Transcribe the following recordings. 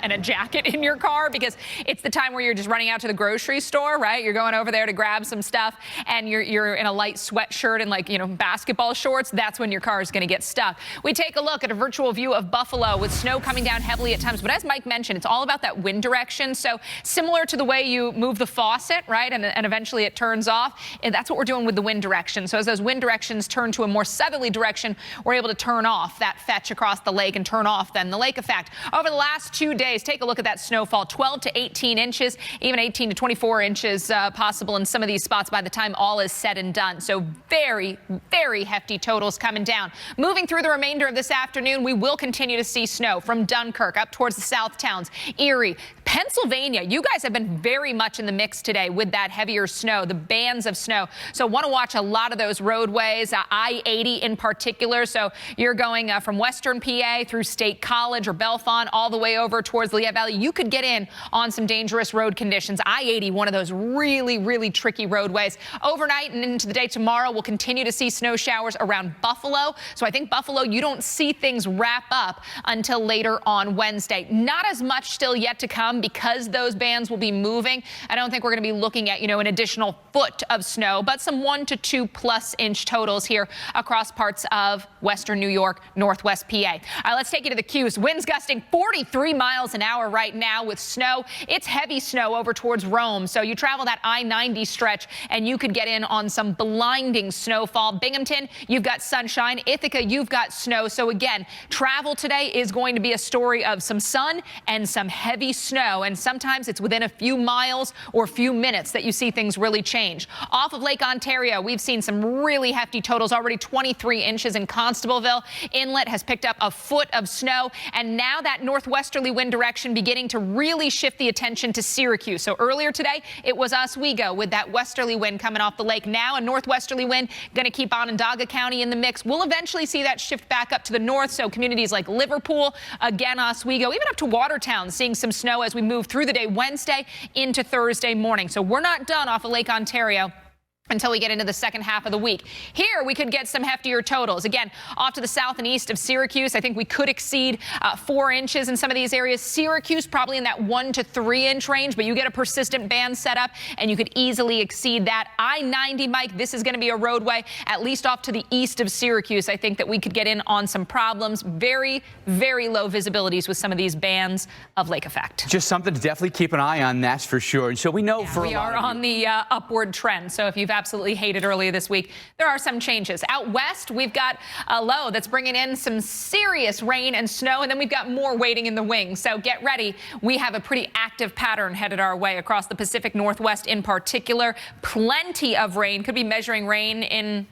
and a jacket in your car, because it's the time where you're just running out to the grocery store, right? You're going over there to grab some stuff, and you're in a light sweatshirt and, like, basketball shorts. That's when your car is going to get stuck. We take a look at a virtual view of Buffalo with snow coming down heavily at times. But as Mike mentioned, it's all about that wind direction. So similar to the way you move the faucet, right, and eventually it turns off, and that's what we're doing with the wind direction. So as those wind directions turn to a more southerly direction, we're able to turn off that fetch across the lake and turn off then the lake effect. Over the last 2 days, take a look at that snowfall, 12 to 18 inches, even 18 to 24 inches possible in some of these spots by the time all is said and done. So very, very hefty totals coming down. Moving through the remainder of this afternoon, we will continue to see snow from Dunkirk up towards the south towns, Erie, Pennsylvania. You guys have been very much in the mix today with that heavier snow, the bands of snow. So want to watch a lot of those roadways, I-80 in particular. So you're going from western PA through State College or Bellefonte all the way over towards the Lehigh Valley. You could get in on some dangerous road conditions. I-80, one of those really, really tricky roadways. Overnight and into the day tomorrow, we'll continue to see snow showers around Buffalo. So I think Buffalo, you don't see things wrap up until later on Wednesday. Not as much still yet to come because those bands will be moving. I don't think we're going to be looking at, an additional foot of snow, but some 1 to 2+ inch totals here across parts of western New York, northwest PA. All right, let's take you to the cues. Winds gusting 43 miles an hour right now with snow. It's heavy snow over towards Rome. So you travel that I-90 stretch and you could get in on some blinding snowfall. Binghamton, you've got sunshine. Ithaca, you've got snow. So again, travel today is going to be a story of some sun and some heavy snow. And sometimes it's within a few miles or a few minutes that you see things really change. Off of Lake Ontario, we've seen some really hefty totals, already 23 inches in Constableville. Inlet has picked up a foot of snow. And now that northwesterly wind direction beginning to really shift the attention to Syracuse. So earlier today, it was Oswego with that westerly wind coming off the lake. Now a northwesterly wind going to keep Onondaga County in the mix. We'll eventually see that shift back up to the north. So communities like Liverpool, again, Oswego, even up to Watertown, seeing some snow as we move through the day Wednesday into Thursday morning. So we're not done off of Lake Ontario until we get into the second half of the week. Here, we could get some heftier totals. Again, off to the south and east of Syracuse, I think we could exceed 4 inches in some of these areas. Syracuse, probably in that 1 to 3 inch range, but you get a persistent band set up, and you could easily exceed that. I-90, Mike, this is going to be a roadway, at least off to the east of Syracuse. I think that we could get in on some problems. Very, very low visibilities with some of these bands of lake effect. Just something to definitely keep an eye on, that's for sure. And so we know we are on the upward trend. So if you've absolutely hated earlier this week, there are some changes. Out west, we've got a low that's bringing in some serious rain and snow, and then we've got more waiting in the wings. So get ready. We have a pretty active pattern headed our way across the Pacific Northwest in particular. Plenty of rain. Could be measuring rain in,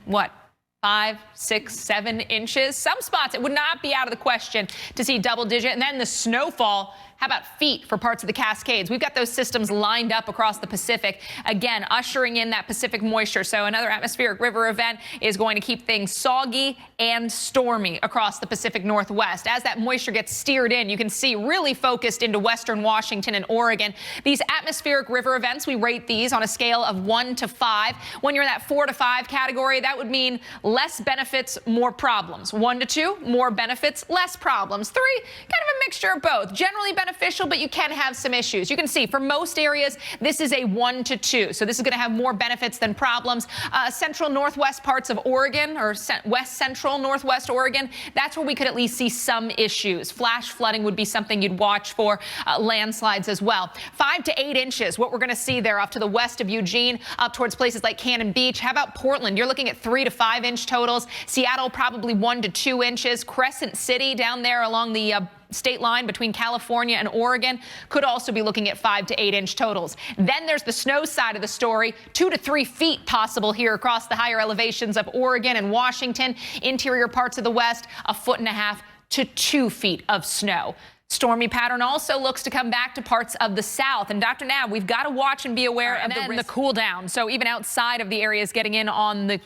5, 6, 7 inches. Some spots, it would not be out of the question to see double digit. And then the snowfall, how about feet for parts of the Cascades? We've got those systems lined up across the Pacific, again, ushering in that Pacific moisture. So another atmospheric river event is going to keep things soggy and stormy across the Pacific Northwest. As that moisture gets steered in, you can see really focused into western Washington and Oregon. These atmospheric river events, we rate these on a scale of 1 to 5. When you're in that 4 to 5 category, that would mean less benefits, more problems. 1 to 2, more benefits, less problems. 3, kind of a mixture of both. Generally beneficial, but you can have some issues. You can see for most areas, this is a 1 to 2. So this is going to have more benefits than problems. Central northwest parts of Oregon, or west central northwest Oregon, that's where we could at least see some issues. Flash flooding would be something you'd watch for, landslides as well. 5 to 8 inches, what we're going to see there off to the west of Eugene, up towards places like Cannon Beach. How about Portland? You're looking at 3 to 5 inch totals. Seattle, probably 1 to 2 inches. Crescent City down there along the state line between California and Oregon could also be looking at 5 to 8 inch totals. Then there's the snow side of the story. 2 to 3 feet possible here across the higher elevations of Oregon and Washington. Interior parts of the west, 1.5 to 2 feet of snow. Stormy pattern also looks to come back to parts of the south. And Dr. Nab, we've got to watch and be aware of the cool down. So even outside of the areas getting in on the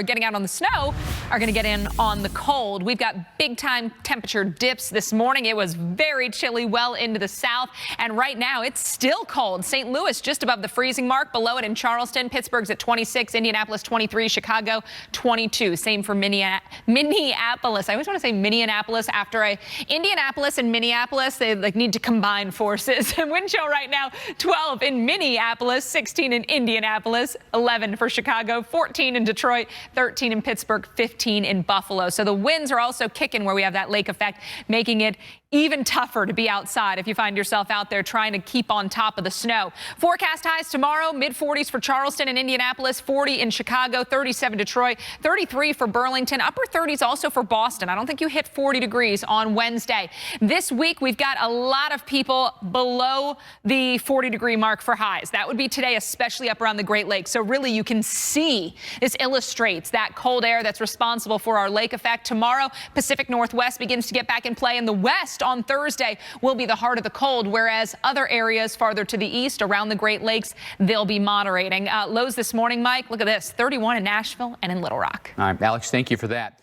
getting out on the snow, are going to get in on the cold. We've got big time temperature dips this morning. It was very chilly well into the south, and right now it's still cold. St. Louis just above the freezing mark, below it in Charleston. Pittsburgh's at 26, Indianapolis 23, Chicago 22. Same for Minneapolis. I always want to say Minneapolis after Indianapolis and Minneapolis, they need to combine forces. Wind chill right now 12 in Minneapolis, 16 in Indianapolis, 11 for Chicago, 14 in Detroit, 13 in Pittsburgh, 15 in Buffalo. So the winds are also kicking where we have that lake effect, making it even tougher to be outside if you find yourself out there trying to keep on top of the snow. Forecast highs tomorrow, mid-40s for Charleston and Indianapolis, 40 in Chicago, 37 Detroit, 33 for Burlington, upper 30s also for Boston. I don't think you hit 40 degrees on Wednesday. This week, we've got a lot of people below the 40-degree mark for highs. That would be today, especially up around the Great Lakes. So really, you can see this illustrates that cold air that's responsible for our lake effect. Tomorrow, Pacific Northwest begins to get back in play, and the west on Thursday will be the heart of the cold, whereas other areas farther to the east around the Great Lakes, they'll be moderating. Lows this morning, Mike, look at this, 31 in Nashville and in Little Rock. All right, Alex, thank you for that.